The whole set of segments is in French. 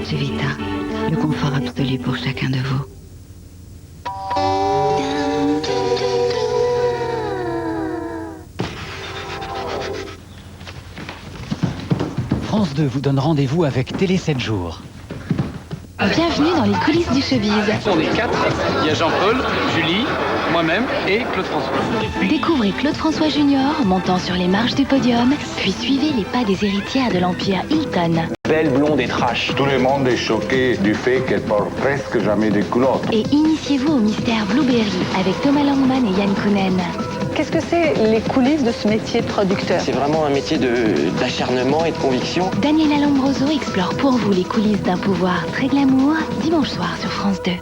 Dolce Vita, le confort absolu pour chacun de vous. France 2 vous donne rendez-vous avec Télé 7 jours. Bienvenue dans les coulisses du showbiz. On est 4, il y a Jean-Paul, Julie, moi-même et Claude François. Découvrez Claude François Junior montant sur les marches du podium, puis suivez les pas des héritières de l'Empire Hilton. Belle, blonde et trash. Tout le monde est choqué du fait qu'elle porte presque jamais de culottes. Et initiez-vous au mystère Blueberry avec Thomas Langman et Yann Kounen. Qu'est-ce que c'est les coulisses de ce métier de producteur? C'est vraiment un métier d'acharnement et de conviction. Daniela Lombroso explore pour vous les coulisses d'un pouvoir très glamour, dimanche soir sur France 2.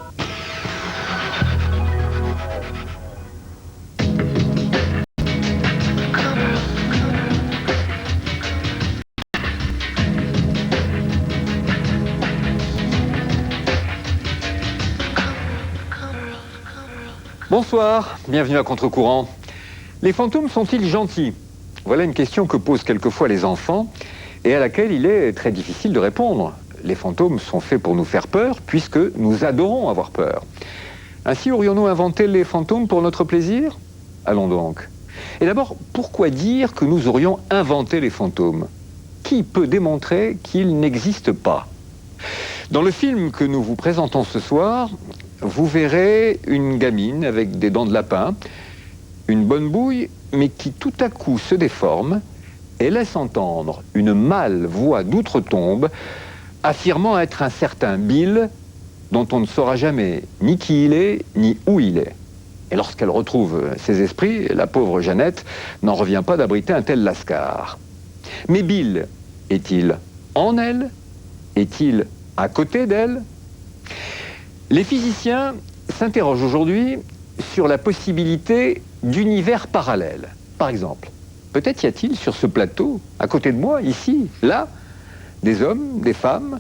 Bonsoir, bienvenue à Contre-Courant. Les fantômes sont-ils gentils? Voilà une question que posent quelquefois les enfants et à laquelle il est très difficile de répondre. Les fantômes sont faits pour nous faire peur puisque nous adorons avoir peur. Ainsi aurions-nous inventé les fantômes pour notre plaisir? Allons donc. Et d'abord, pourquoi dire que nous aurions inventé les fantômes? Qui peut démontrer qu'ils n'existent pas? Dans le film que nous vous présentons ce soir, vous verrez une gamine avec des dents de lapin, une bonne bouille, mais qui tout à coup se déforme et laisse entendre une mâle voix d'outre-tombe affirmant être un certain Bill dont on ne saura jamais ni qui il est, ni où il est. Et lorsqu'elle retrouve ses esprits, la pauvre Jeannette n'en revient pas d'abriter un tel lascar. Mais Bill, est-il en elle? Est-il à côté d'elle? Les physiciens s'interrogent aujourd'hui sur la possibilité d'univers parallèles. Par exemple, peut-être y a-t-il sur ce plateau, à côté de moi, ici, là, des hommes, des femmes,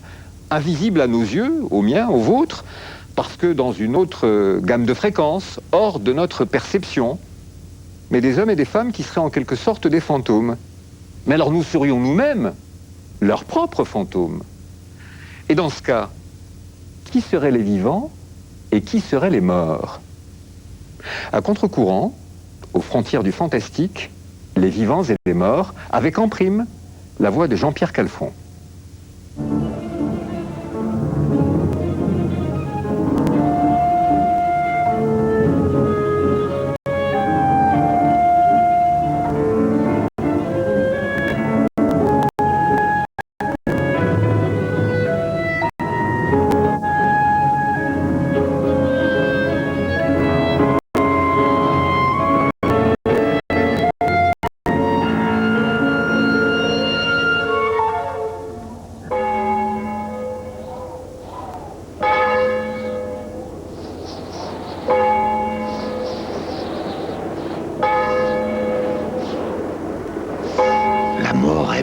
invisibles à nos yeux, aux miens, aux vôtres, parce que dans une autre gamme de fréquences, hors de notre perception, mais des hommes et des femmes qui seraient en quelque sorte des fantômes. Mais alors nous serions nous-mêmes leurs propres fantômes. Et dans ce cas, qui seraient les vivants et qui seraient les morts? À contre-courant, aux frontières du fantastique, les vivants et les morts, avec en prime la voix de Jean-Pierre Calfon.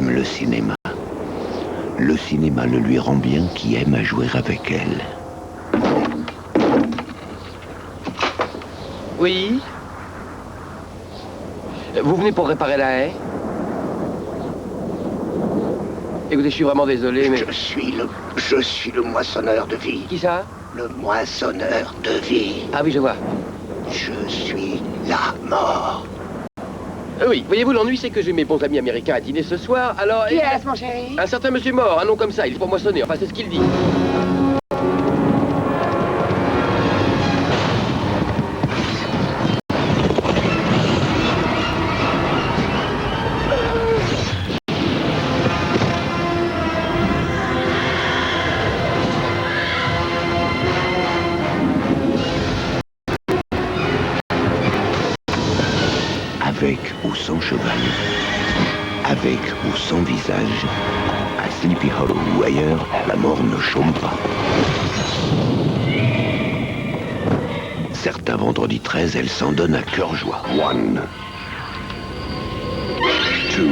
Le cinéma. Le cinéma le lui rend bien qui aime à jouer avec elle. Oui. Vous venez pour réparer la haie? Écoutez, je suis vraiment désolé, mais... Je suis le moissonneur de vie. Qui ça? Le moissonneur de vie. Ah oui, je vois. Je suis la mort. Oui, voyez-vous, l'ennui, c'est que j'ai mes bons amis américains à dîner ce soir, alors... Yes, mon chéri. Un certain monsieur mort, un nom comme ça, il est pour moissonner, enfin, c'est ce qu'il dit. Avec ou sans cheval, avec ou sans visage, à Sleepy Hollow ou ailleurs, la mort ne chôme pas. Certains vendredis 13, elle s'en donne à cœur joie. 1, 2,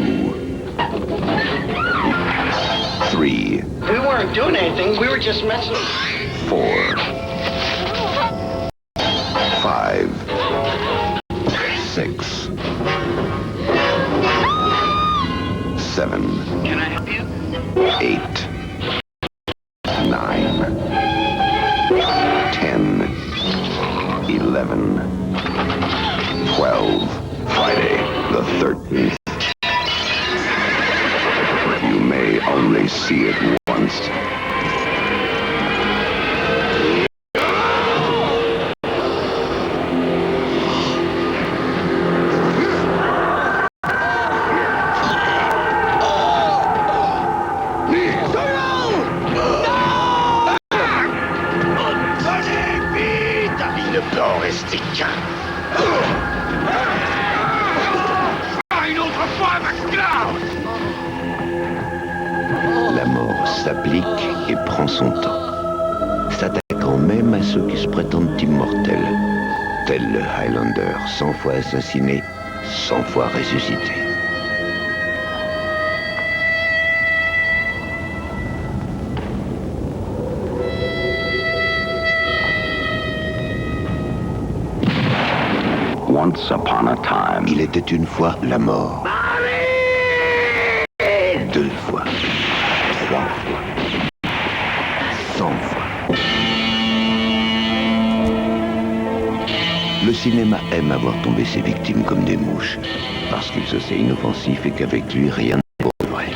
3. We weren't doing anything, we were just messing. 4, 5, 6, 7. Can I help you? 8, 9. always see it once. Il ne peut en rester qu'un. Une autre fois, McCloud! La mort s'applique et prend son temps, s'attaquant même à ceux qui se prétendent immortels, tel le Highlander, 100 fois assassiné, 100 fois ressuscité. Once upon a time. Il était une fois la mort. 2 fois. 3 fois. 100 fois. Le cinéma aime avoir tombé ses victimes comme des mouches, parce qu'il se sait inoffensif et qu'avec lui, rien n'est pour vrai.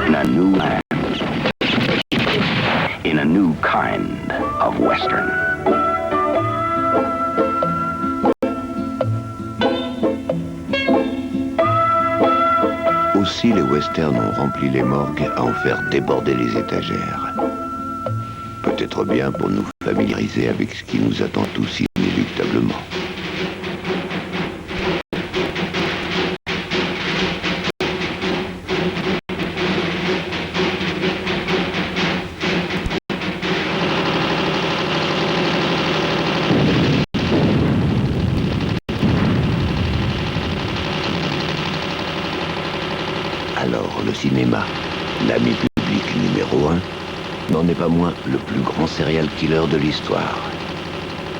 In a new land. In a new kind of Western. Aussi, les westerns ont rempli les morgues à en faire déborder les étagères. Peut-être bien pour nous familiariser avec ce qui nous attend tous inéluctablement. Alors, le cinéma, l'ami public numéro 1, n'en est pas moins le plus grand serial killer de l'histoire,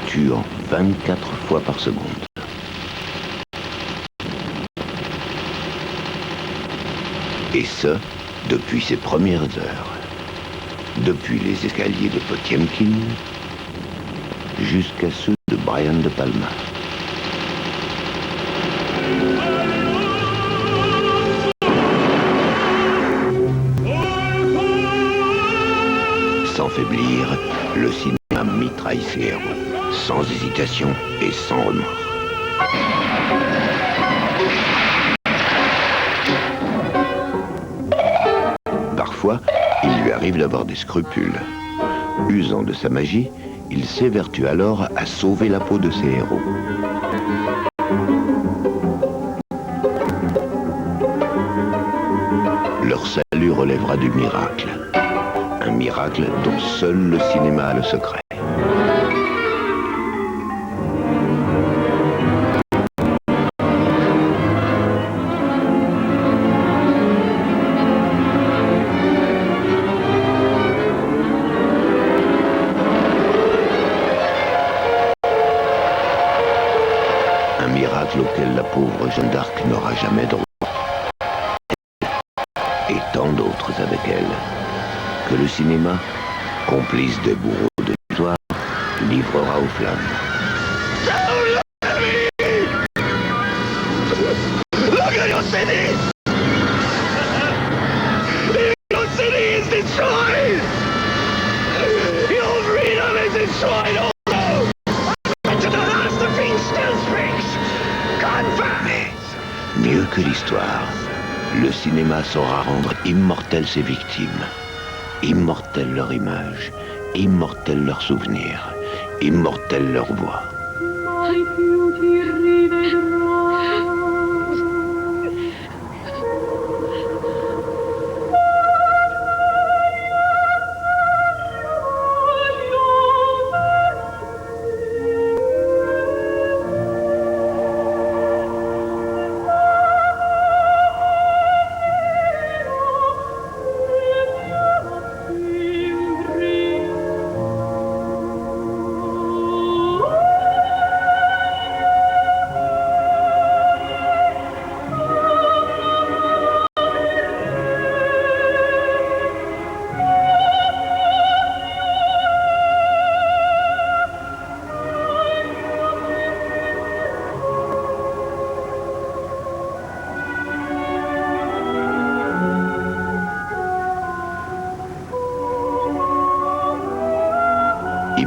tuant 24 fois par seconde. Et ce, depuis ses premières heures. Depuis les escaliers de Potiemkin jusqu'à ceux de Brian De Palma. Sans faiblir, le cinéma mitraille ses héros, sans hésitation et sans remords. Parfois, il lui arrive d'avoir des scrupules. Usant de sa magie, il s'évertue alors à sauver la peau de ses héros. Leur salut relèvera du miracle. Un miracle dont seul le cinéma a le secret. Un miracle auquel la pauvre Jeanne d'Arc n'aura jamais droit. Et tant d'autres avec elle. Que le cinéma, complice des bourreaux de l'histoire, livrera aux flammes. Look at your city! Your city is destroyed! Your freedom is destroyed also! To the last of being still speaks! Mais, mieux que l'histoire, le cinéma saura rendre immortelles ses victimes. Immortelle leur image, immortelle leur souvenir, immortelle leur voix.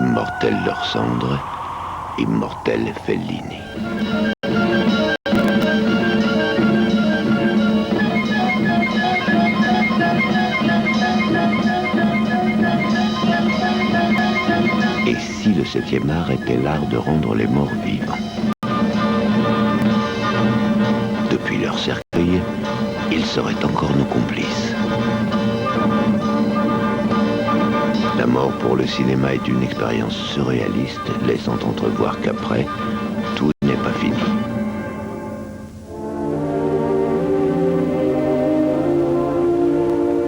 Immortelle leur cendre, immortelle Fellini. Et si le 7e art était l'art de rendre les morts vivants? Depuis leur cercueil, ils seraient encore nos complices. La mort pour le cinéma est une expérience surréaliste, laissant entrevoir qu'après, tout n'est pas fini.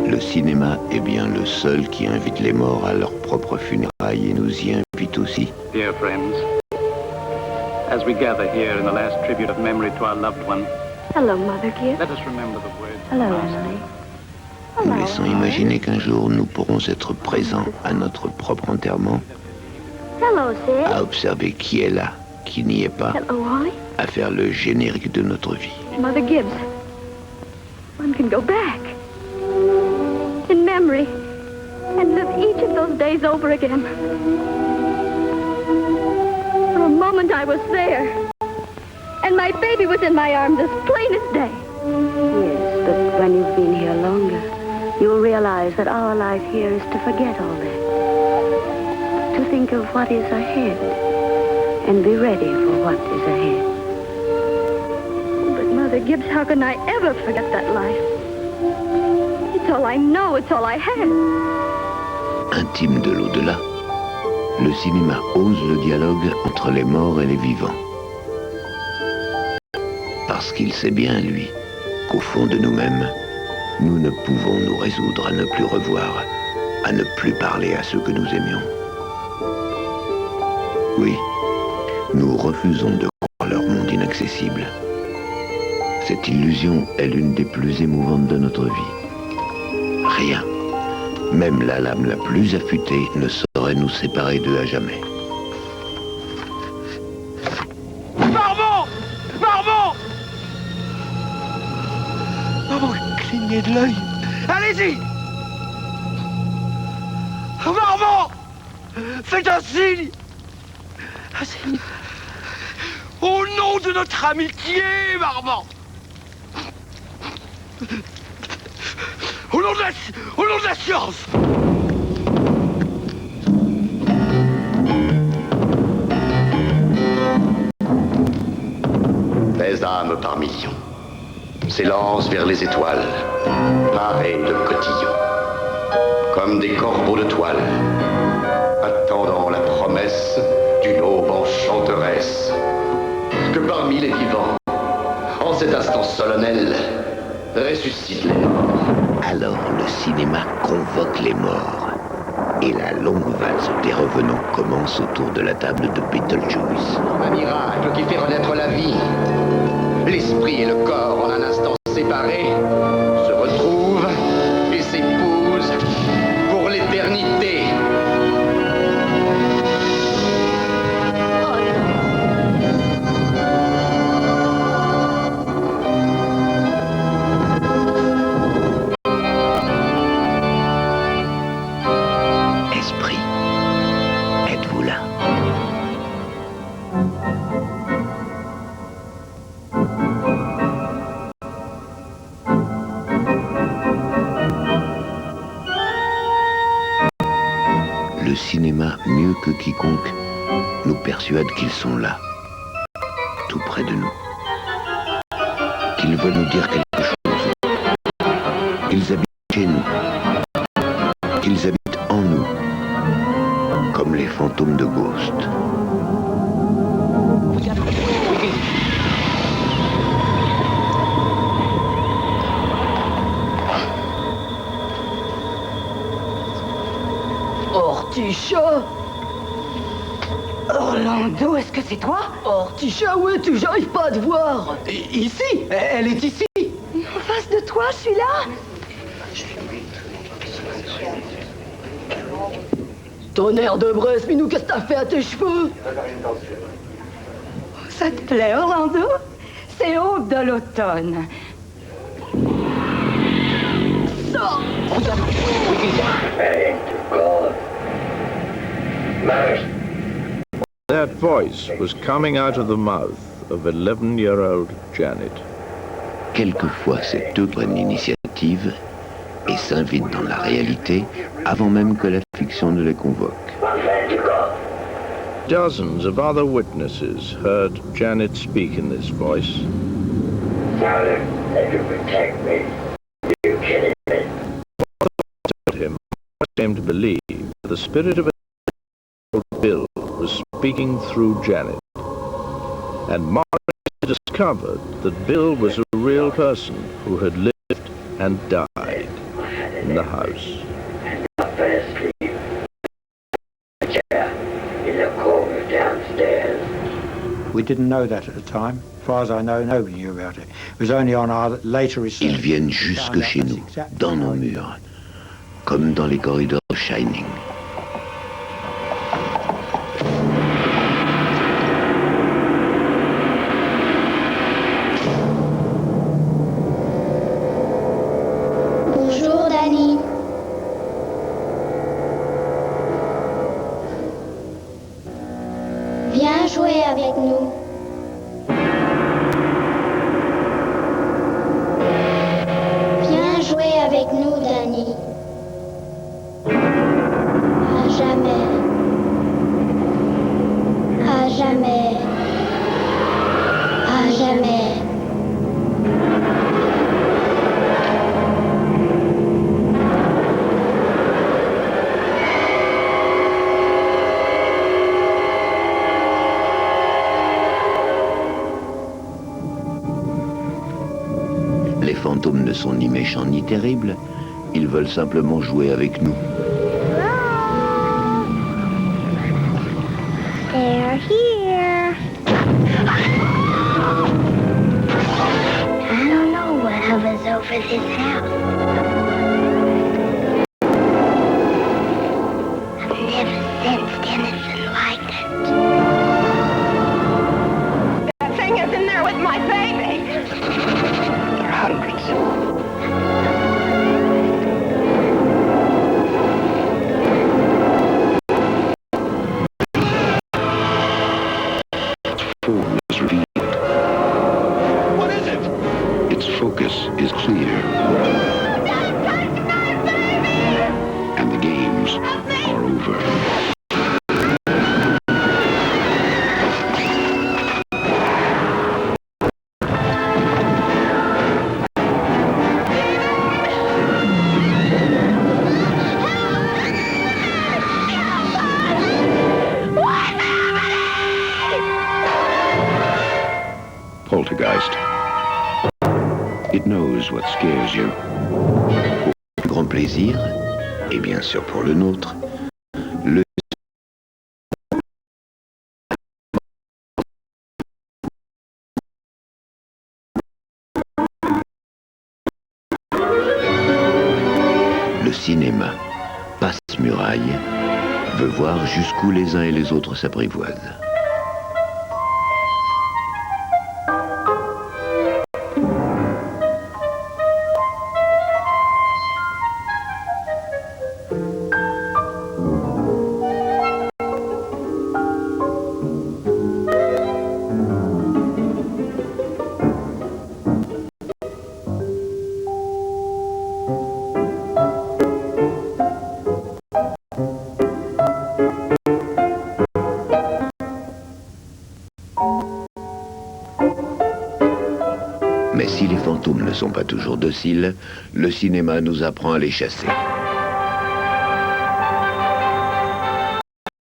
Le cinéma est bien le seul qui invite les morts à leurs propres funérailles et nous y invite aussi. Dear friends, as we gather here in the last tribute of memory to our loved one, Hello, Mother Gibbs. let us remember the words. Hello, Emily. Nous laissons imaginer qu'un jour nous pourrons être présents à notre propre enterrement, Hello, Sid. à observer qui est là, qui n'y est pas, Hello, Wally. à faire le générique de notre vie. Mother Gibbs. One can go back in memory and live each of those days over again. For a moment I was there, and my baby was in my arms as plain as day. Yes, but when you've been here longer, you'll realize that our life here is to forget all that. To think of what is ahead, and be ready for what is ahead. But Mother Gibbs, how can I ever forget that life? It's all I know, it's all I had. Intime de l'au-delà, le cinéma ose le dialogue entre les morts et les vivants. Parce qu'il sait bien, lui, qu'au fond de nous-mêmes, nous ne pouvons nous résoudre à ne plus revoir, à ne plus parler à ceux que nous aimions. Oui, nous refusons de croire leur monde inaccessible. Cette illusion est l'une des plus émouvantes de notre vie. Rien, même la lame la plus affûtée, ne saurait nous séparer d'eux à jamais. Marmont! Marmont! Marmont, clignez de l'œil. Allez-y! Marmont! Faites un signe! Un signe! Au nom de notre amitié, Marmont! Au nom de la science! Les âmes par millions s'élancent vers les étoiles, parées de cotillons, comme des corbeaux de toile, attendant la promesse d'une aube enchanteresse, que parmi les vivants, en cet instant solennel, ressuscitent les morts. Alors le cinéma convoque les morts. Et la longue valse des revenants commence autour de la table de Beetlejuice. Un miracle qui fait renaître la vie. L'esprit et le corps, en un instant séparés, se retrouvent et s'épousent pour l'éternité. Esprit, êtes-vous là? Le cinéma, mieux que quiconque, nous persuade qu'ils sont là, tout près de nous, qu'ils veulent nous dire quelque chose, qu'ils habitent chez nous, qu'ils habitent en nous, comme les fantômes de Ghost. Orticha! Orlando, est-ce que c'est toi? Orticha, où es-tu? J'arrive pas à te voir. Ici, elle est ici. En face de toi, je suis là. Tonnerre de Bresse, Minou, qu'est-ce que t'as fait à tes cheveux? Ça te plaît, Orlando? C'est Aube de l'automne. That voice was coming out of the mouth of 11-year-old Janet. Quelquefois cette autre initiative et s'invite dans la réalité avant même que la fiction ne les convoque. Dozens of other witnesses heard Janet speak in this voice. Father, let you protect me. You kidding me? Him came to believe that the spirit of Bill was speaking through Janet. And Morris discovered that Bill was a real person who had lived and died in the house. We didn't know that at the time. As far as I know, nobody knew about it. It was only on our later research. Ils viennent jusque chez nous, dans nos murs, comme dans les corridors de Shining. Bonjour, Danny. Viens jouer avec nous. Viens jouer avec nous, Danny. À jamais. À jamais. À jamais. Les fantômes ne sont ni méchants ni terribles, ils veulent simplement jouer avec nous. They're here. I don't know what hovers over this house. I've never sensed anything like it. That thing is in there with my baby. There are hundreds. Form is revealed. What is it? Its focus is clear. And the games are over. Poltergeist. It knows what scares you. Pour le plus grand plaisir, et bien sûr pour le nôtre, le cinéma passe-muraille veut voir jusqu'où les uns et les autres s'apprivoisent. Mais si les fantômes ne sont pas toujours dociles, le cinéma nous apprend à les chasser.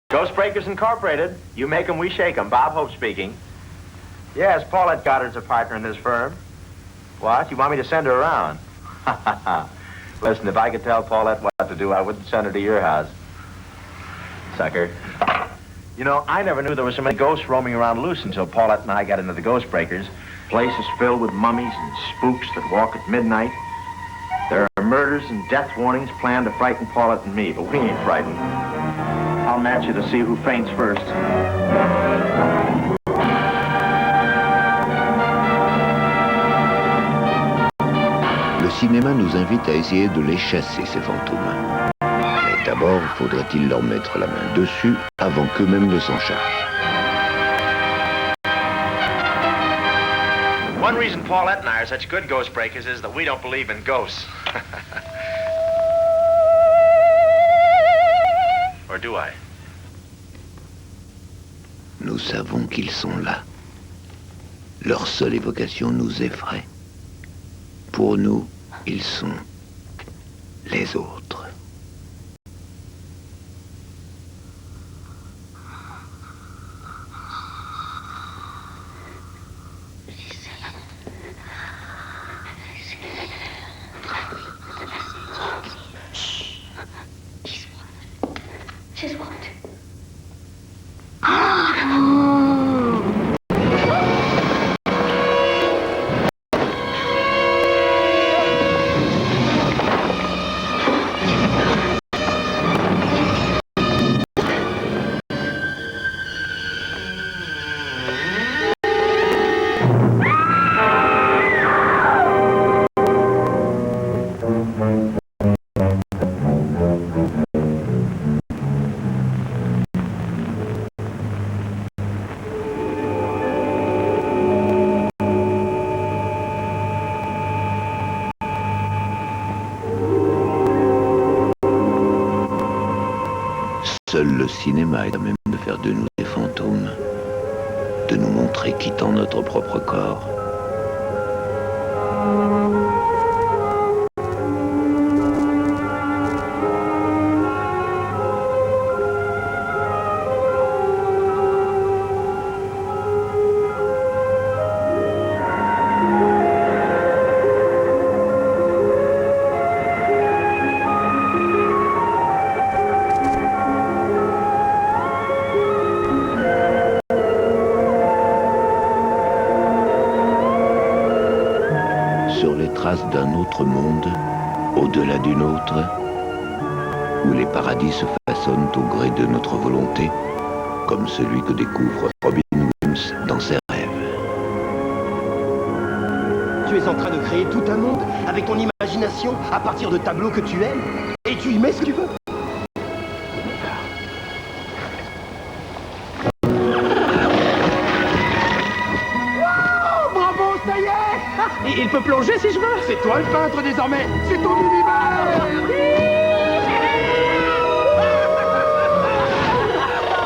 Ghostbreakers Incorporated. You make 'em, we shake 'em. Bob Hope speaking. Yes, Paulette Goddard's a partner in this firm. What? You want me to send her around? Listen, if I could tell Paulette what to do, I wouldn't send her to your house. Sucker. You know, I never knew there were so many ghosts roaming around loose until Paulette and I got into the Ghostbreakers. Place is filled with mummies and spooks that walk at midnight. There are murders and death warnings planned to frighten Paulette and me, but we ain't frightened. I'll match you to see who faints first. Le cinéma nous invite à essayer de les chasser, ces fantômes. Mais d'abord, faudrait-il leur mettre la main dessus avant qu'eux-mêmes ne s'en chargent. One reason Paulette and I are such good ghost breakers is that we don't believe in ghosts. Or do I? Nous savons qu'ils sont là. Leur seule évocation nous effraie. Pour nous, ils sont les autres. Just what? Seul le cinéma est à même de faire de nous des fantômes, de nous montrer quittant notre propre corps. D'un autre monde, au-delà d'une autre, où les paradis se façonnent au gré de notre volonté, comme celui que découvre Robin Williams dans ses rêves. Tu es en train de créer tout un monde avec ton imagination à partir de tableaux que tu aimes, et tu y mets ce que tu veux. Il peut plonger si je veux. C'est toi le peintre désormais. C'est ton univers.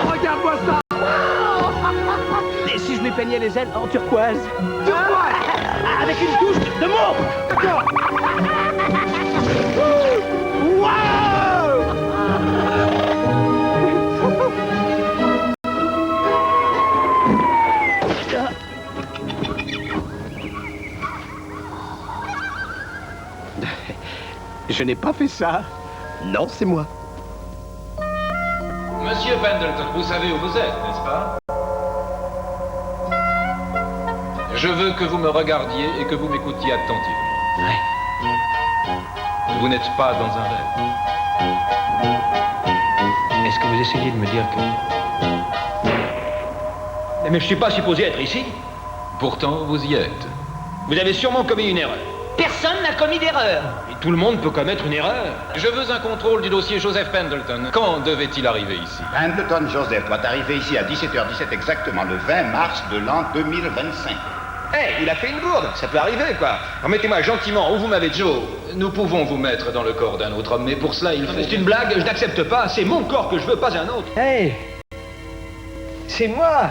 Regarde-moi ça. Et si je lui peignais les ailes en turquoise? Turquoise. Avec une touche de mauve. D'accord. Je n'ai pas fait ça. Non, c'est moi. Monsieur Pendleton, vous savez où vous êtes, n'est-ce pas? Je veux que vous me regardiez et que vous m'écoutiez attentivement. Ouais. Vous n'êtes pas dans un rêve. Est-ce que vous essayez de me dire que... Mais je suis pas supposé être ici. Pourtant, vous y êtes. Vous avez sûrement commis une erreur. Personne n'a commis d'erreur. Et tout le monde peut commettre une erreur. Je veux un contrôle du dossier Joseph Pendleton. Quand devait-il arriver ici? Pendleton Joseph doit arriver ici à 17h17 exactement le 20 mars de l'an 2025. Il a fait une bourde. Ça peut arriver, quoi. Remettez-moi gentiment où vous m'avez dit. Joe, nous pouvons vous mettre dans le corps d'un autre homme, mais pour cela, il faut... C'est une blague, je n'accepte pas. C'est mon corps que je veux, pas un autre. C'est moi.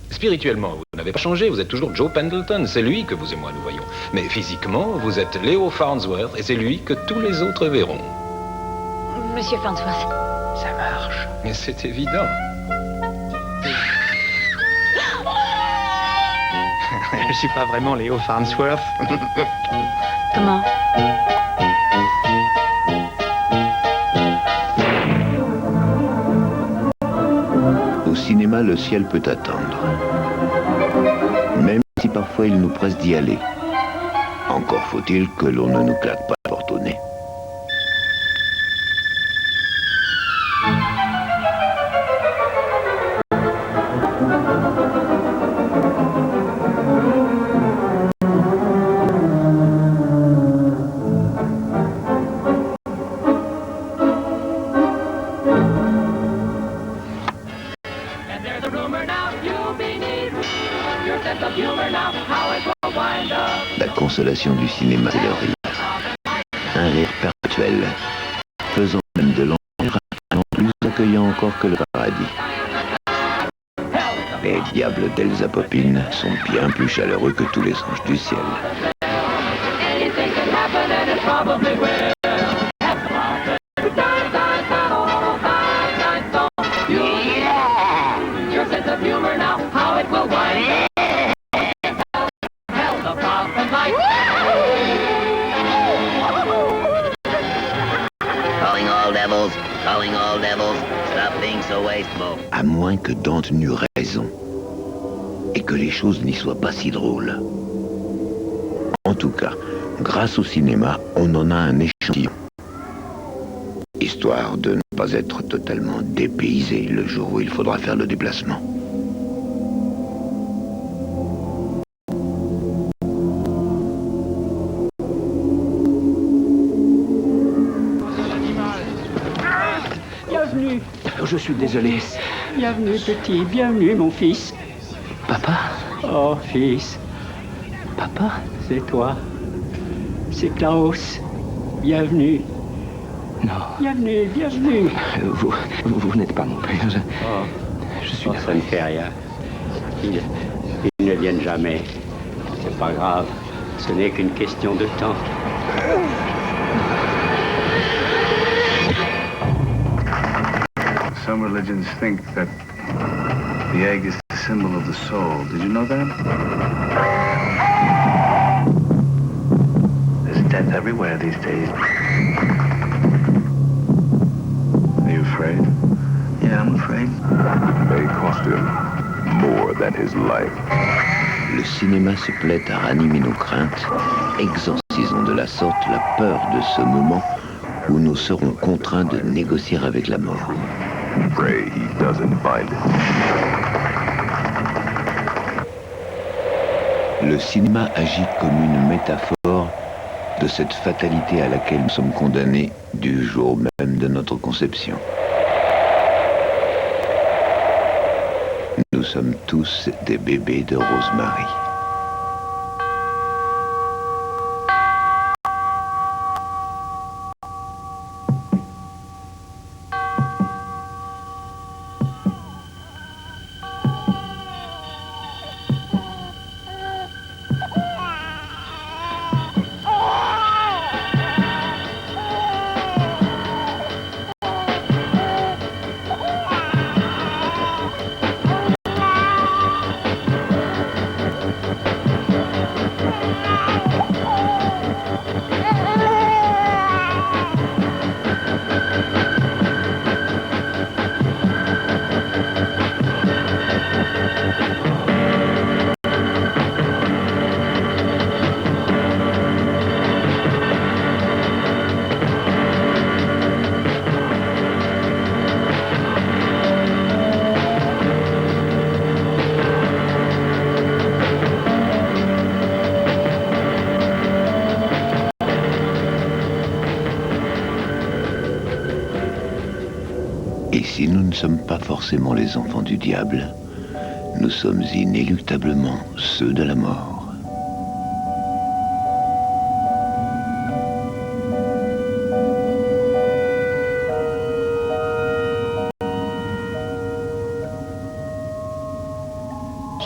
Spirituellement, vous n'avez pas changé, vous êtes toujours Joe Pendleton, c'est lui que vous et moi nous voyons. Mais physiquement, vous êtes Léo Farnsworth et c'est lui que tous les autres verront. Monsieur Farnsworth. Ça marche. Mais c'est évident. Je suis pas vraiment Léo Farnsworth. Comment? Au cinéma, le ciel peut attendre. Même si parfois il nous presse d'y aller. Encore faut-il que l'on ne nous claque pas la porte au nez. La consolation du cinéma, c'est le rire. Un rire perpétuel, faisant même de l'enfer un plus accueillant encore que le paradis. Les diables d'Elsa Poppin sont bien plus chaleureux que tous les anges du ciel. Calling all devils. Stop being so wasteful. À moins que Dante n'eût raison et que les choses n'y soient pas si drôles. En tout cas, grâce au cinéma, on en a un échantillon. Histoire de ne pas être totalement dépaysé le jour où il faudra faire le déplacement. Bienvenue. Je suis désolé. Bienvenue, petit. Bienvenue, mon fils. Papa? Oh, fils. Papa, c'est toi. C'est Klaus. Bienvenue. Non. Bienvenue, bienvenue. Vous n'êtes pas mon père. Je suis ça ne fait rien. Ils ne viennent jamais. C'est pas grave. Ce n'est qu'une question de temps. Some religions think that the egg is the symbol of the soul. Did you know that? There's death everywhere these days. Are you afraid? Yeah, I'm afraid. They cost him more than his life. Le cinéma se plaît à ranimer nos craintes. Exorcisons de la sorte la peur de ce moment où nous serons contraints de négocier avec la mort. Pray he doesn't find it. Le cinéma agit comme une métaphore de cette fatalité à laquelle nous sommes condamnés du jour même de notre conception. Nous sommes tous des bébés de Rosemary. Et si nous ne sommes pas forcément les enfants du diable, nous sommes inéluctablement ceux de la mort.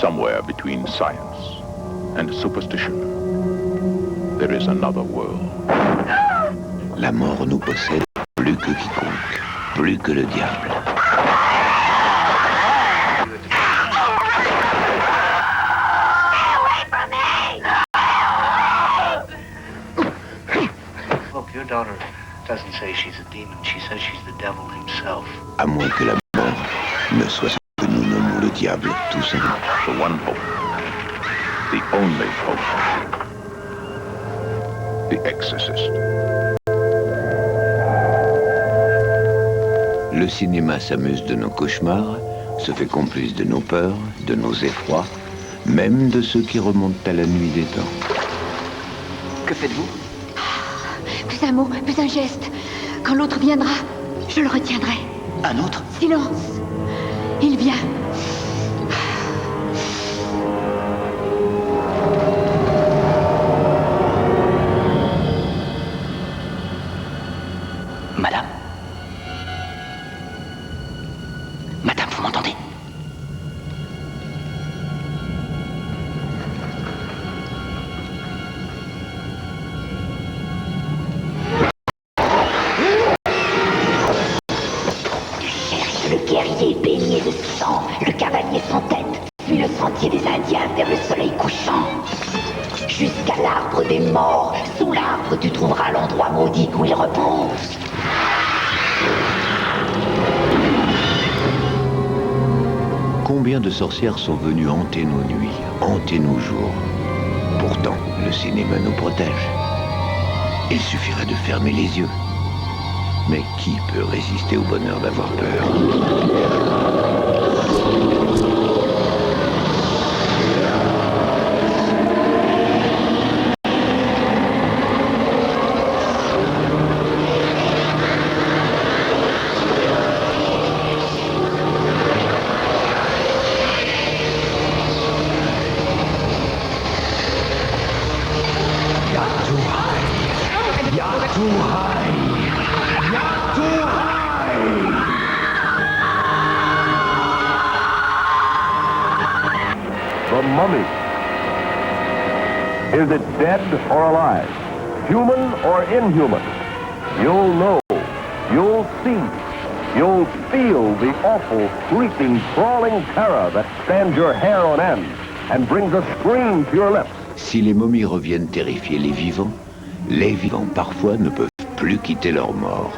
Somewhere between science and superstition, there is another world. La mort nous possède plus que quiconque, plus que le diable. Look, your daughter doesn't say she's a demon. She says she's the devil himself. À moins que la mort ne soit ce que nous nommons le diable tout seul. The one hope, the only hope, the exorcist. Le cinéma s'amuse de nos cauchemars, se fait complice de nos peurs, de nos effrois, même de ceux qui remontent à la nuit des temps. Que faites-vous? Plus un mot, plus un geste. Quand l'autre viendra, je le retiendrai. Un autre? Silence. Il vient. sentier des Indiens vers le soleil couchant. Jusqu'à l'arbre des morts. Sous l'arbre, tu trouveras l'endroit maudit où il repose. Combien de sorcières sont venues hanter nos nuits, hanter nos jours? Pourtant, le cinéma nous protège. Il suffirait de fermer les yeux. Mais qui peut résister au bonheur d'avoir peur? The mummy. Is it dead or alive? Human or inhuman? You'll know. You'll see. You'll feel the awful, creeping, crawling terror that stands your hair on end and brings a scream to your lips. Si les momies reviennent terrifier les vivants parfois ne peuvent plus quitter leurs morts.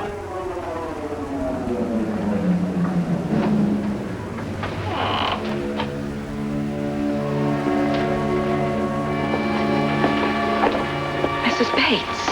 Mrs. Bates.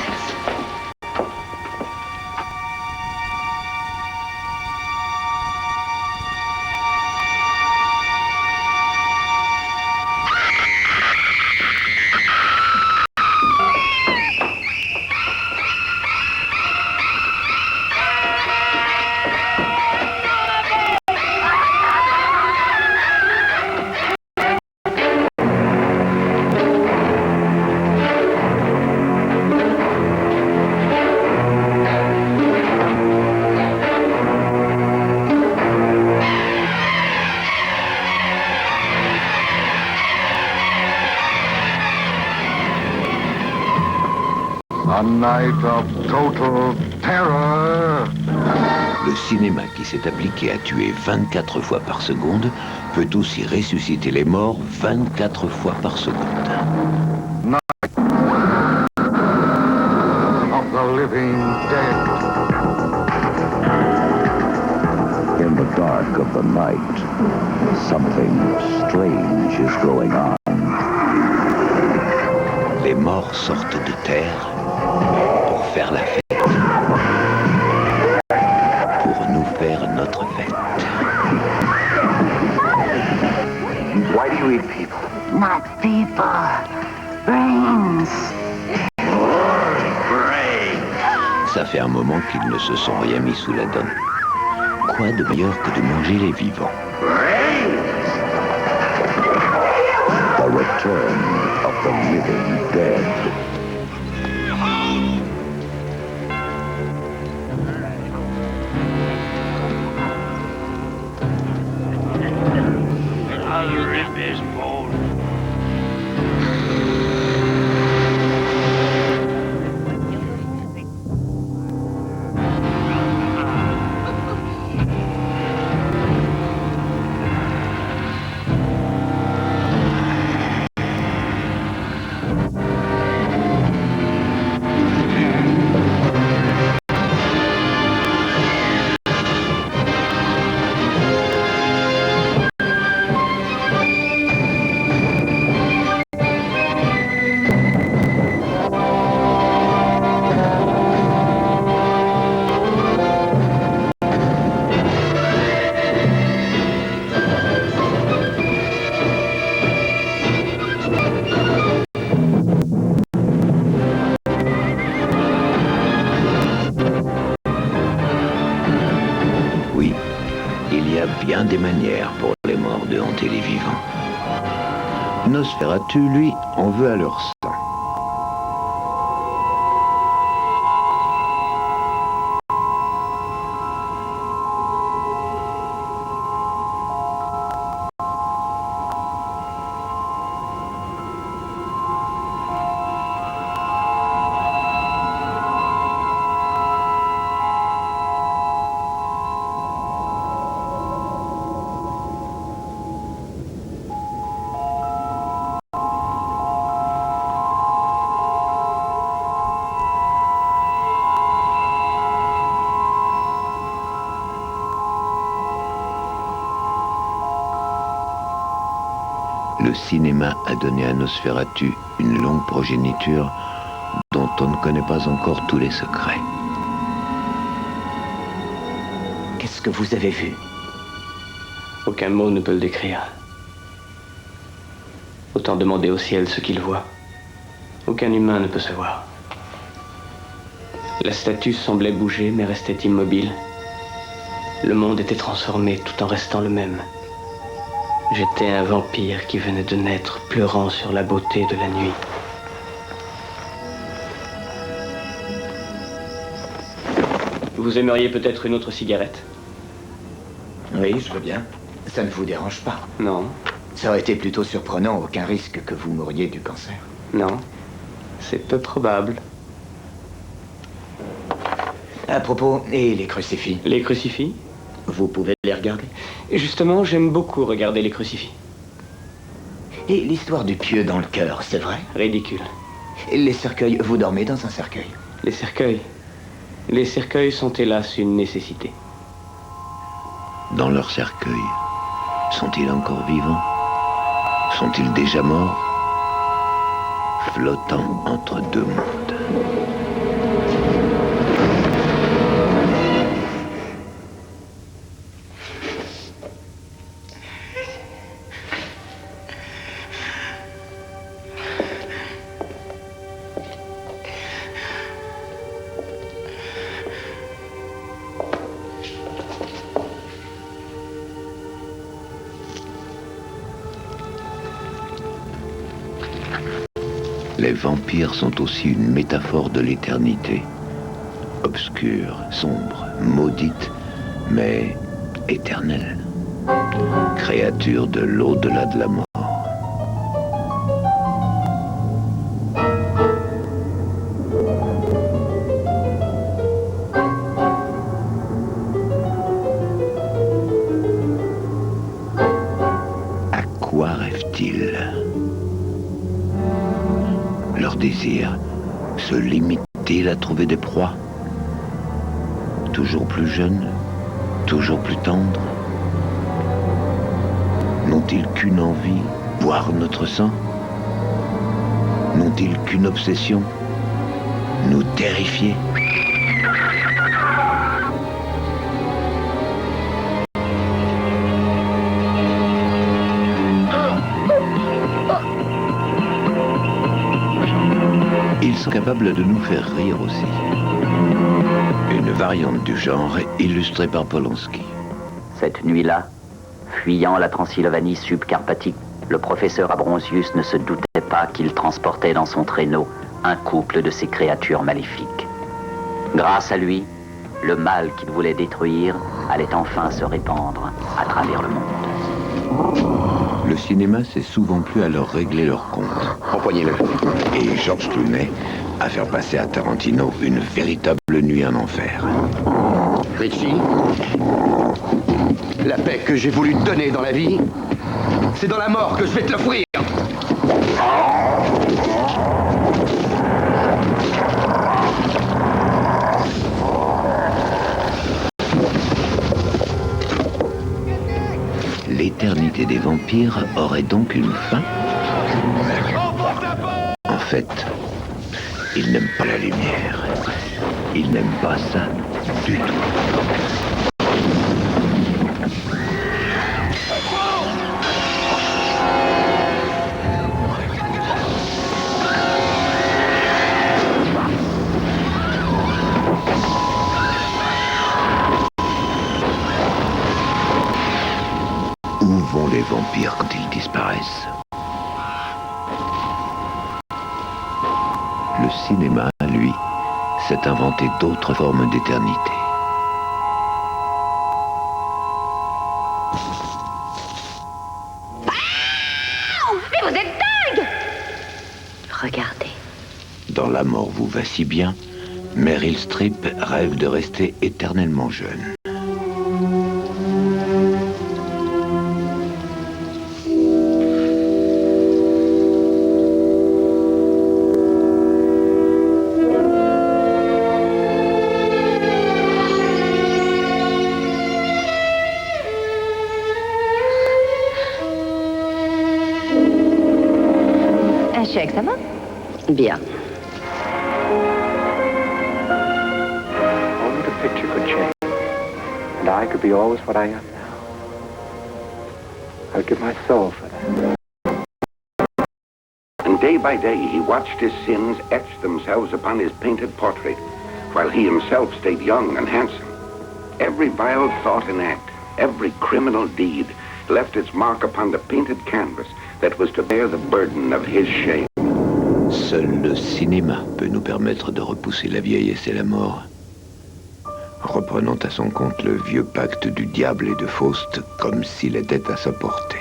A night of total terror. Le cinéma qui s'est appliqué à tuer 24 fois par seconde peut aussi ressusciter les morts 24 fois par seconde. Night of the living dead. In the dark of the night, something strange is going on. Les morts sortent de terre pour faire la fête. Pour nous faire notre fête. Why do you eat people? Not people. Brains. Ça fait un moment qu'ils ne se sont rien mis sous la dent. Quoi de meilleur que de manger les vivants? The return of the living dead. I'll rip his bone. bien des manières pour les morts de hanter les vivants. Nosferatu, lui, en veut à leur sang. Le cinéma a donné à Nosferatu une longue progéniture dont on ne connaît pas encore tous les secrets. Qu'est-ce que vous avez vu? Aucun mot ne peut le décrire. Autant demander au ciel ce qu'il voit. Aucun humain ne peut savoir. La statue semblait bouger, mais restait immobile. Le monde était transformé tout en restant le même. J'étais un vampire qui venait de naître, pleurant sur la beauté de la nuit. Vous aimeriez peut-être une autre cigarette? Oui, je veux bien. Ça ne vous dérange pas? Non. Ça aurait été plutôt surprenant, aucun risque que vous mouriez du cancer. Non. C'est peu probable. À propos, et les crucifix? Les crucifix? Vous pouvez les regarder? Justement, j'aime beaucoup regarder les crucifix. Et l'histoire du pieu dans le cœur, c'est vrai? Ridicule. Et les cercueils, vous dormez dans un cercueil? Les cercueils? Les cercueils sont hélas une nécessité. Dans leur cercueil, sont-ils encore vivants? Sont-ils déjà morts? Flottant entre deux mondes. Les vampires sont aussi une métaphore de l'éternité. Obscure, sombre, maudite, mais éternelle. Créature de l'au-delà de la mort. À quoi rêvent-ils? Leur désir se limite-t-il à trouver des proies? Toujours plus jeunes, toujours plus tendres? N'ont-ils qu'une envie, boire notre sang? N'ont-ils qu'une obsession, nous terrifier? Ils sont capables de nous faire rire aussi. Une variante du genre illustrée par Polanski. Cette nuit-là, fuyant la Transylvanie subcarpatique, le professeur Abronsius ne se doutait pas qu'il transportait dans son traîneau un couple de ces créatures maléfiques. Grâce à lui, le mal qu'il voulait détruire allait enfin se répandre à travers le monde. Le cinéma s'est souvent plu à leur régler leur compte. Empoignez-le. Et George Clooney à faire passer à Tarantino une véritable nuit en enfer. Richie, la paix que j'ai voulu te donner dans la vie, c'est dans la mort que je vais te l'offrir. L'éternité des vampires aurait donc une fin? En fait, ils n'aiment pas la lumière. Ils n'aiment pas ça du tout. Où vont les vampires quand ils disparaissent? Le cinéma, lui, s'est inventé d'autres formes d'éternité. Mais vous êtes dingue! Regardez. Dans La mort vous va si bien, Meryl Streep rêve de rester éternellement jeune. check, ça va? Bien. Only the picture could change, and I could be always what I am now. I would give my soul for that. And day by day he watched his sins etch themselves upon his painted portrait, while he himself stayed young and handsome. Every vile thought and act, every criminal deed, left its mark upon the painted canvas that was to bear the burden of his shame. Seul le cinéma peut nous permettre de repousser la vieillesse et la mort. Reprenant à son compte le vieux pacte du diable et de Faust comme s'il était à sa portée.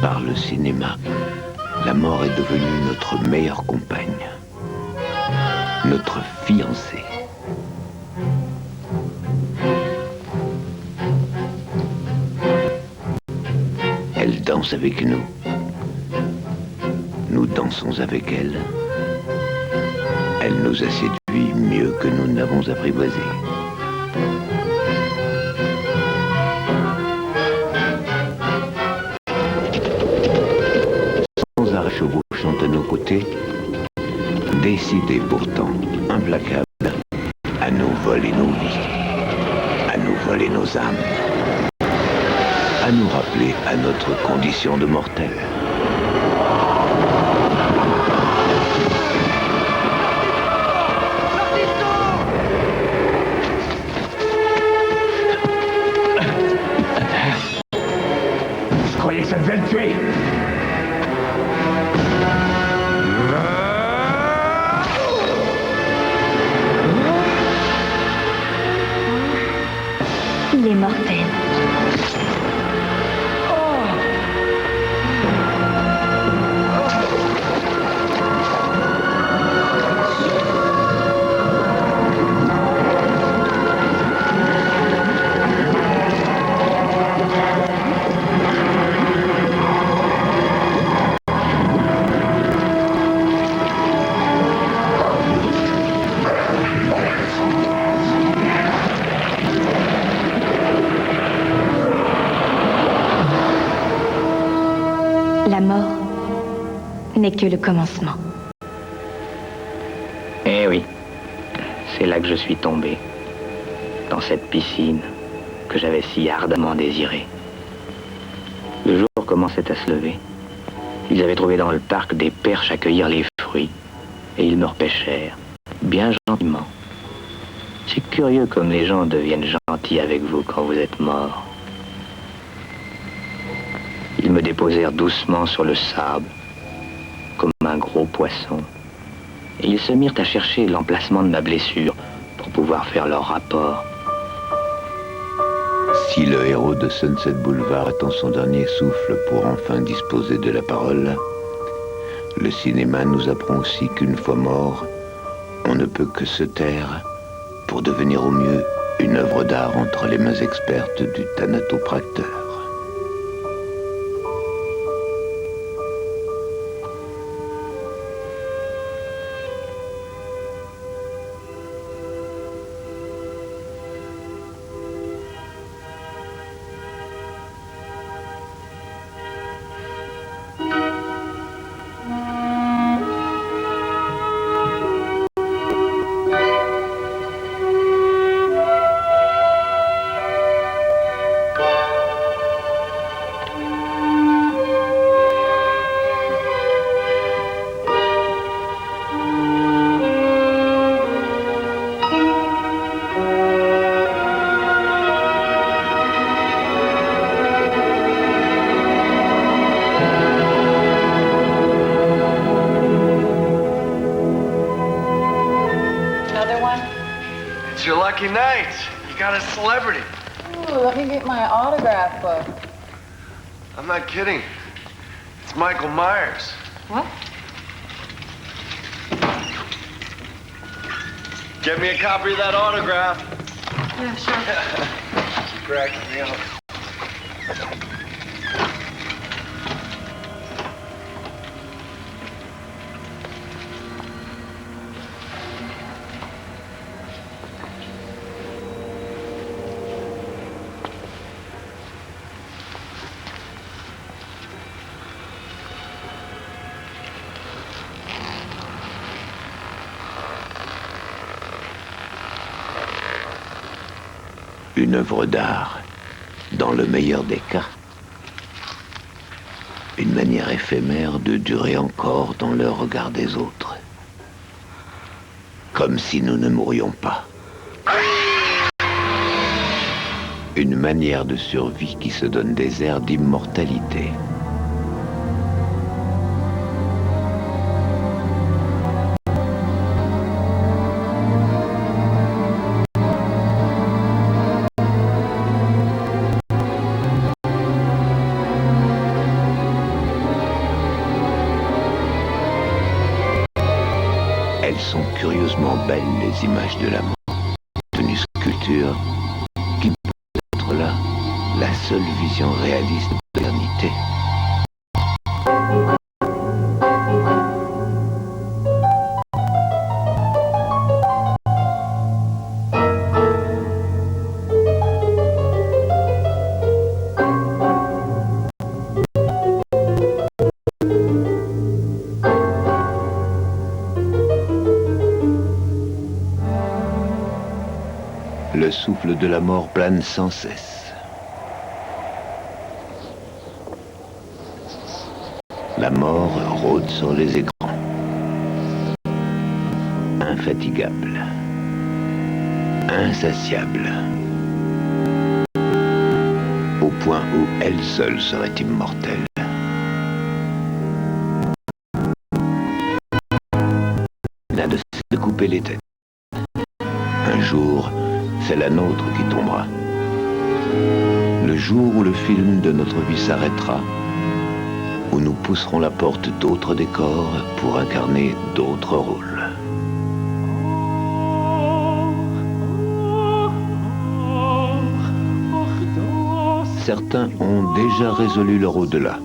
Par le cinéma, la mort est devenue notre meilleure compagne, notre fiancée. Elle danse avec nous. Nous dansons avec elle. Elle nous a séduits mieux que nous n'avons apprivoisé. Chevauchant à nos côtés, décidés pourtant, implacables, à nous voler nos vies, à nous voler nos âmes, à nous rappeler à notre condition de mortels. Je croyais que ça devait le tuer. Il est mortel. La mort n'est que le commencement. Eh oui, c'est là que je suis tombé, dans cette piscine que j'avais si ardemment désirée. Le jour commençait à se lever. Ils avaient trouvé dans le parc des perches à cueillir les fruits, et ils me repêchèrent, bien gentiment. C'est curieux comme les gens deviennent gentils avec vous quand vous êtes mort. Ils me déposèrent doucement sur le sable, comme un gros poisson, et ils se mirent à chercher l'emplacement de ma blessure pour pouvoir faire leur rapport. Si le héros de Sunset Boulevard attend son dernier souffle pour enfin disposer de la parole, le cinéma nous apprend aussi qu'une fois mort, on ne peut que se taire pour devenir au mieux une œuvre d'art entre les mains expertes du thanatopracteur. It's your lucky night. You got a celebrity. Ooh, let me get my autograph book. I'm not kidding. It's Michael Myers. What? Get me a copy of that autograph. Yeah, sure. She cracking me up. Une œuvre d'art, dans le meilleur des cas. Une manière éphémère de durer encore dans le regard des autres. Comme si nous ne mourions pas. Une manière de survie qui se donne des airs d'immortalité. Elles sont curieusement belles, les images de la mort. Une sculpture qui peut être là, la seule vision réaliste de l'éternité. Le souffle de la mort plane sans cesse. La mort rôde sur les écrans. Infatigable. Insatiable. Au point où elle seule serait immortelle. N'a de cesse de couper les têtes. Un jour, c'est la nôtre qui tombera. Le jour où le film de notre vie s'arrêtera, où nous pousserons la porte d'autres décors pour incarner d'autres rôles. Certains ont déjà résolu leur au-delà.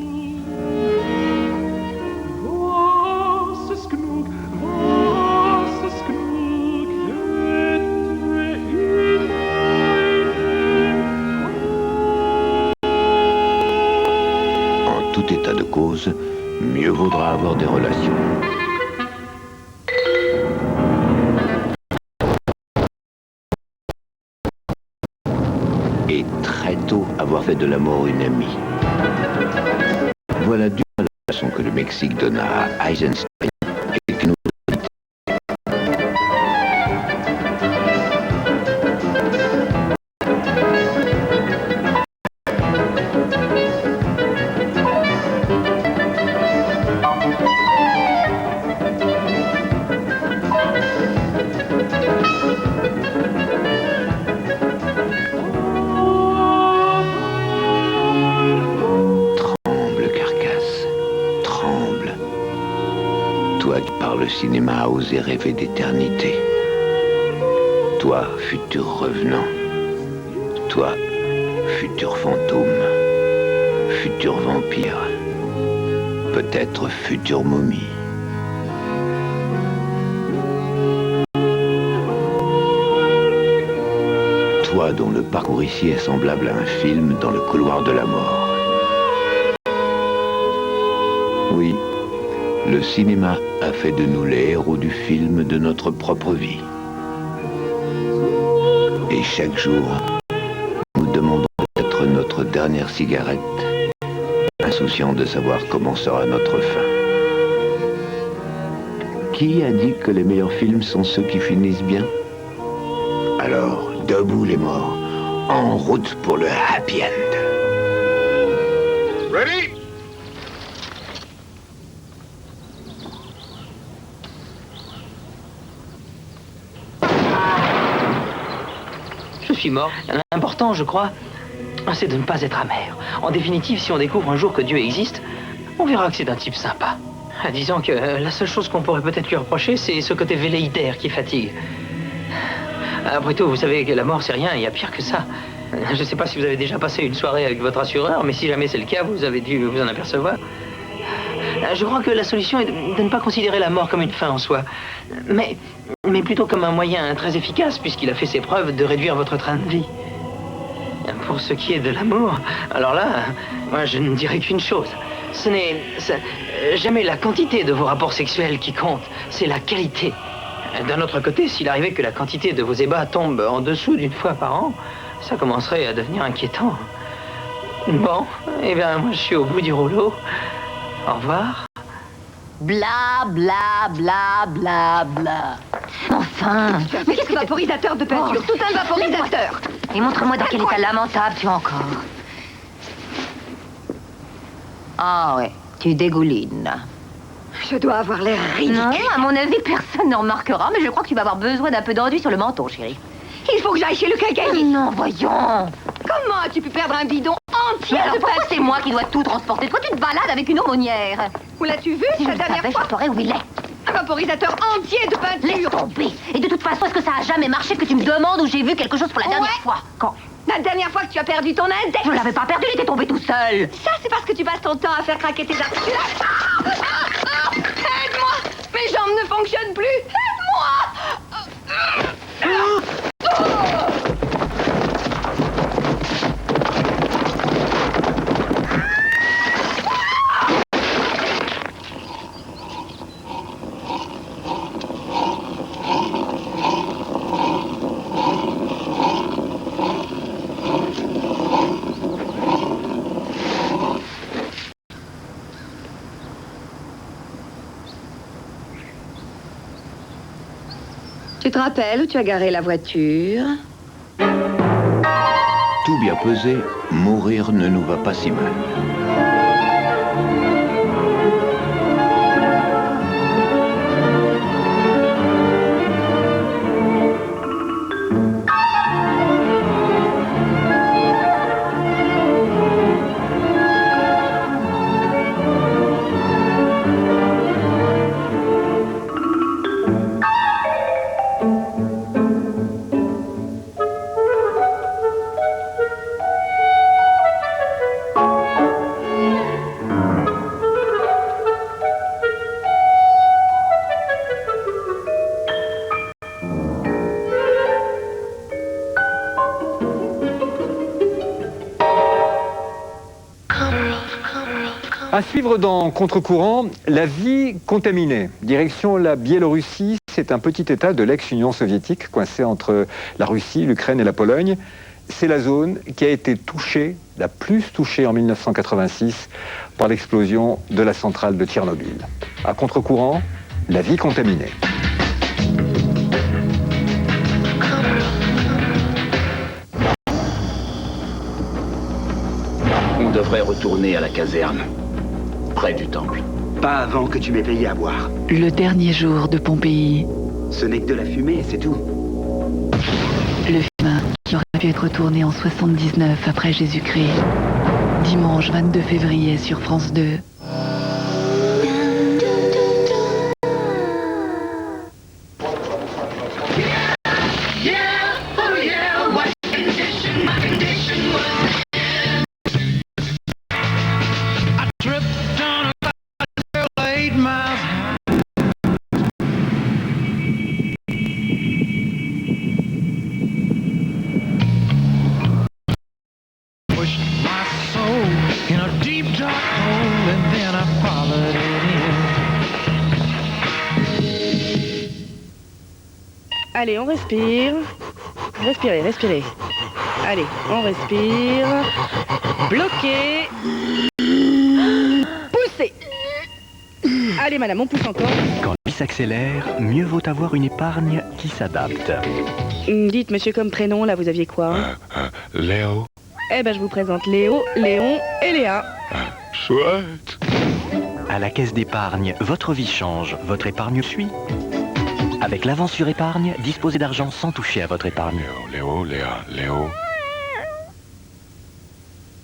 État de cause, mieux vaudra avoir des relations. Et très tôt avoir fait de la mort une amie. Voilà du la façon que le Mexique donna à Eisenstein et que nous le cinéma a osé rêver d'éternité. Toi, futur revenant. Toi, futur fantôme. Futur vampire. Peut-être future momie. Toi dont le parcours ici est semblable à un film dans le couloir de la mort. Oui. Le cinéma a fait de nous les héros du film de notre propre vie. Et chaque jour, nous demandons peut-être notre dernière cigarette, insouciants de savoir comment sera notre fin. Qui a dit que les meilleurs films sont ceux qui finissent bien? Alors, debout les morts, en route pour le happy end. Ready? suis mort. L'important, je crois, c'est de ne pas être amer. En définitive, si on découvre un jour que Dieu existe, on verra que c'est un type sympa. Disons que la seule chose qu'on pourrait peut-être lui reprocher, c'est ce côté velléitaire qui fatigue. Après tout, vous savez que la mort, c'est rien, il y a pire que ça. Je ne sais pas si vous avez déjà passé une soirée avec votre assureur, mais si jamais c'est le cas, vous avez dû vous en apercevoir. Je crois que la solution est de ne pas considérer la mort comme une fin en soi, mais plutôt comme un moyen très efficace, puisqu'il a fait ses preuves de réduire votre train de vie. Pour ce qui est de l'amour, alors là, moi je ne dirais qu'une chose. Ce n'est jamais la quantité de vos rapports sexuels qui compte, c'est la qualité. D'un autre côté, s'il arrivait que la quantité de vos ébats tombe en dessous d'une fois par an, ça commencerait à devenir inquiétant. Bon, eh bien, moi je suis au bout du rouleau. Au revoir. Bla bla bla bla bla. Enfin. Mais qu'est-ce que vaporisateur de peinture? Tout un vaporisateur. Et montre-moi dans quel état lamentable tu es encore. Ah ouais, tu dégoulines. Je dois avoir l'air ridicule. Non, à mon avis, personne ne remarquera, mais je crois que tu vas avoir besoin d'un peu d'enduit sur le menton, chérie. Il faut que j'aille chez le quincaillier. Non, voyons. Comment as-tu pu perdre un bidon entier alors de pourquoi peinture? c'est moi qui dois tout transporter? Toi, tu te balades avec une aumônière. Où l'as-tu vu Si la je dernière savais, fois? je saurais où il est. Un vaporisateur entier de peinture. Laisse tomber. Et de toute façon, est-ce que ça a jamais marché que tu me demandes où j'ai vu quelque chose pour la dernière fois? Quand? La dernière fois que tu as perdu ton index. Je l'avais pas perdu, il était tombé tout seul. Ça, c'est parce que tu passes ton temps à faire craquer tes articulations. Aide-moi. Mes jambes ne fonctionnent plus. Aide-moi. Tu te rappelles où tu as garé la voiture? Tout bien pesé, mourir ne nous va pas si mal. À suivre dans Contre-courant, la vie contaminée. Direction la Biélorussie, c'est un petit état de l'ex-Union soviétique coincé entre la Russie, l'Ukraine et la Pologne. C'est la zone qui a été touchée, la plus touchée en 1986 par l'explosion de la centrale de Tchernobyl. À Contre-courant, la vie contaminée. On devrait retourner à la caserne, près du temple. Pas avant que tu m'aies payé à boire. Le dernier jour de Pompéi. Ce n'est que de la fumée, c'est tout. Le film qui aurait pu être tourné en 79 après Jésus-Christ. Dimanche 22 février sur France 2. Allez, on respire. Respirez, respirez. Allez, on respire. Bloquez. Poussez. Allez, madame, on pousse encore. Quand la vie s'accélère, mieux vaut avoir une épargne qui s'adapte. Dites, monsieur, comme prénom, là, vous aviez quoi? Léo. Eh ben, je vous présente Léo, Léon et Léa. Chouette. À la caisse d'épargne, votre vie change, votre épargne suit. Avec l'avance sur épargne, disposez d'argent sans toucher à votre épargne. Léo, Léo.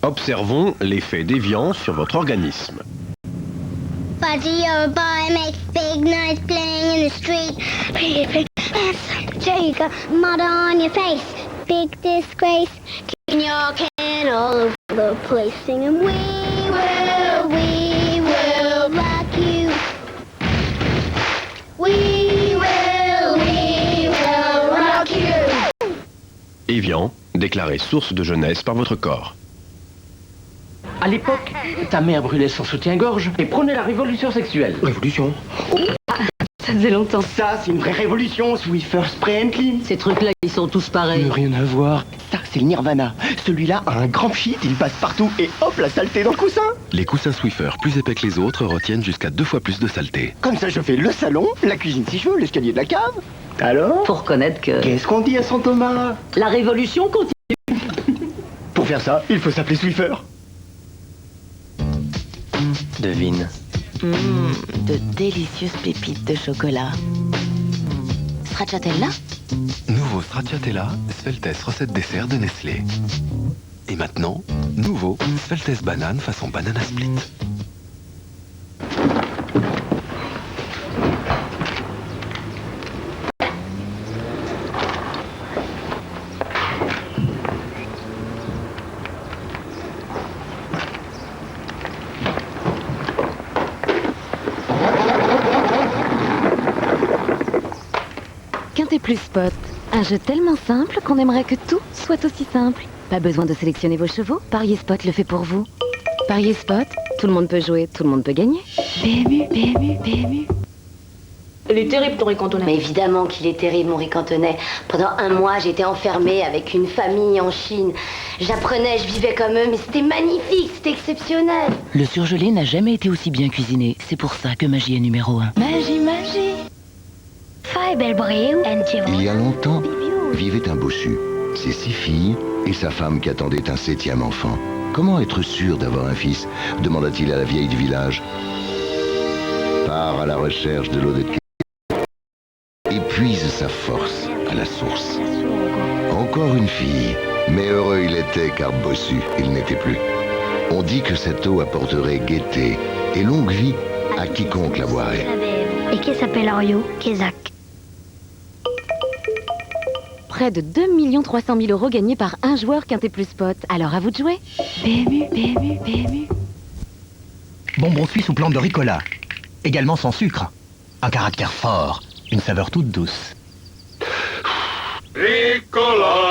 Observons l'effet déviant sur votre organisme. Fuzzy or boy makes big noise playing in the street. Big there you go, mud on your face. Big disgrace. Kicking your can all over the place, singing we will rock you. We will rock you. Evian, déclaré source de jeunesse par votre corps. À l'époque, ta mère brûlait son soutien-gorge et prônait la révolution sexuelle. Révolution? Ça faisait longtemps. Ça, c'est une vraie révolution, Swiffer Spray and Clean. Ces trucs-là, ils sont tous pareils. Rien à voir. Ça, c'est le Nirvana. Celui-là a un grand pchit, il passe partout et hop, la saleté dans le coussin. Les coussins Swiffer, plus épais que les autres, retiennent jusqu'à 2 fois plus de saleté. Comme ça, je fais le salon, la cuisine si je veux, l'escalier de la cave. Alors? Faut reconnaître que... Qu'est-ce qu'on dit à Saint Thomas? La révolution continue. Pour faire ça, il faut s'appeler Swiffer. Devine. De délicieuses pépites de chocolat. Stracciatella? Nouveau Stracciatella, Sveltes recette dessert de Nestlé. Et maintenant, nouveau Sveltes banane façon banana split. Quintet Plus Spot. Un jeu tellement simple qu'on aimerait que tout soit aussi simple. Pas besoin de sélectionner vos chevaux, Parier Spot le fait pour vous. Parier Spot, tout le monde peut jouer, tout le monde peut gagner. PMU, PMU, PMU. Il est terrible ton ricantonais. Mais évidemment qu'il est terrible mon ricantonais. Pendant 1 mois, j'étais enfermée avec une famille en Chine. J'apprenais, je vivais comme eux, mais c'était magnifique, c'était exceptionnel. Le surgelé n'a jamais été aussi bien cuisiné. C'est pour ça que Magie est numéro 1. Magie, magie. Il y a longtemps, vivait un bossu, ses 6 filles et sa femme qui attendait un 7e enfant. Comment être sûr d'avoir un fils? Demanda-t-il à la vieille du village. Part à la recherche de l'eau de cœur. Épuise sa force à la source. Encore une fille, mais heureux il était car bossu il n'était plus. On dit que cette eau apporterait gaieté et longue vie à quiconque la boirait. Et qui s'appelle Orio, Kézak. Près de 2 300 000 € gagnés par un joueur Quintet Plus Spot. Alors à vous de jouer. PMU, PMU, PMU. Bonbon suisse ou plante de ricola. Également sans sucre. Un caractère fort. Une saveur toute douce. Ricola.